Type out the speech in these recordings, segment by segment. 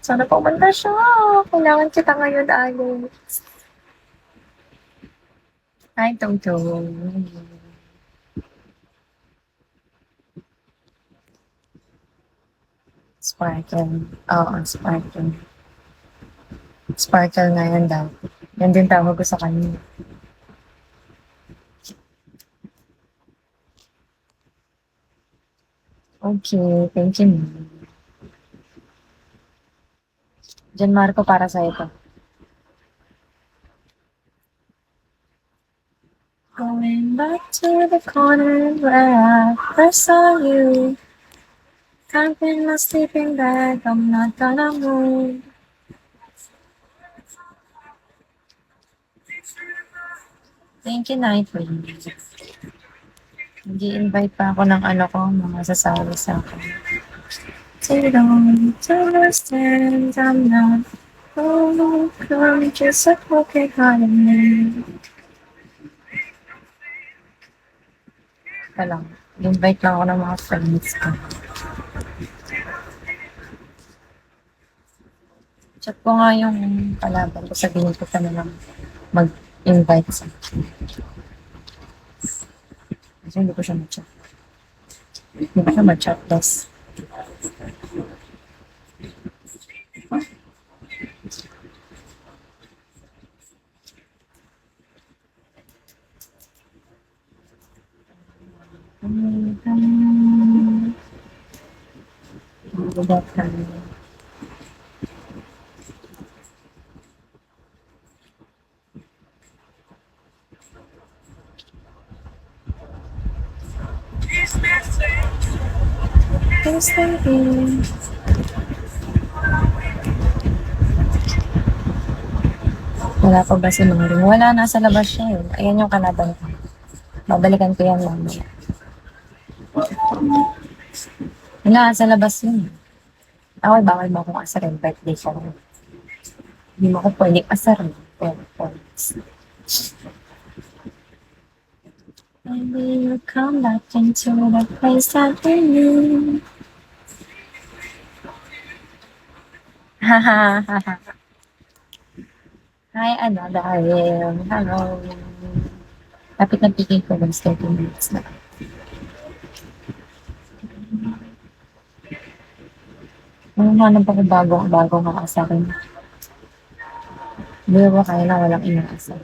Sana pumunta siya. Kailangan kita ngayon, Alex. Hi, Toto. Sparkle. Oo, sparkle. Sparkle na yan daw. Yan din tawag ko sa kanya. Okay, thank you. Jan Marco, para sa'yo to. Going back to the corner where I first saw you. Tucked in my sleeping bag, I'm not gonna move. Thank you, Nightwing. Nag-i-invite pa ako ng ano ko, mga sasabi sa akin. So you don't understand, I'm not. Oh, come just a broken hearted man. Ika lang. Invite lang ako ng mga friends ko. Chat ko nga yung kalaban ko. Sabihin ko ka na lang mag-invite sa akin. Kasi hindi ko siya ma-chat. Hindi ko siya ma-chat. Plus, that time. Please thank you. Wala pa ba si Maring? Wala, nasa labas siya eh. Ayan yung kalaban ko. Babalikan ko yan mamaya. Wala, sa labas yun. Ako, bawal mo akong asarin. Birthday ko. Hindi mo ako pwedeng asarin. Maybe you'll come back into the place that we knew. Hi, Anadarim. Hello. Lapit na picking ko ng 30 minutes na. Hanap ako bago nga sa akin. Hindi mo kaya na walang inaasar.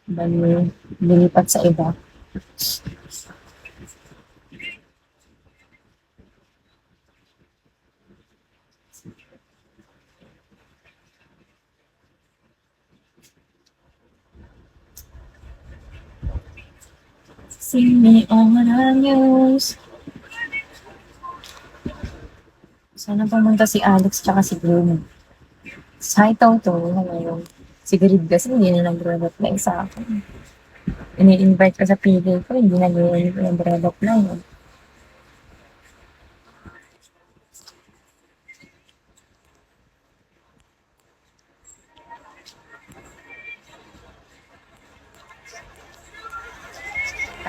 Bali, lilipat sa iba. See me on the news. Sana pumunta si Alex tsaka si Bruno. Hi, Toto. Hello. Si Grid kasi hindi na nag-reply sa akin. Ini-invite ko sa PK ko, hindi nag-reply.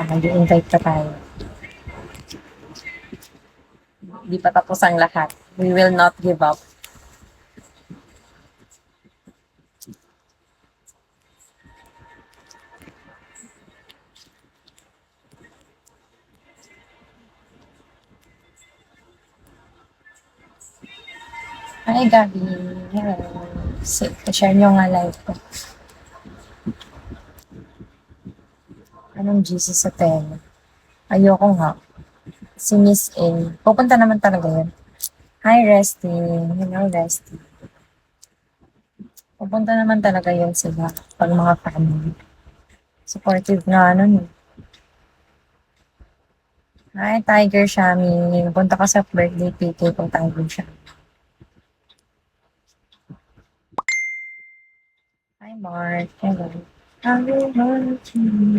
Mag-invite pa tayo. Hindi pa tapos ang lahat. We will not give up. Hi, Gabi. Hello. Share nyo nga live ko. Anong Jesus sa tema? Ayoko nga. Si Miss A. Pupunta naman talaga yun. Hi, Resty. Hello, Resty. Pupunta naman talaga yun sila. Pag mga family. Supportive nga nun. Hi, Tiger Shami. Punta ka sa birthday PK kung Tiger Shami. Hi, Mark. Hello. Happy birthday.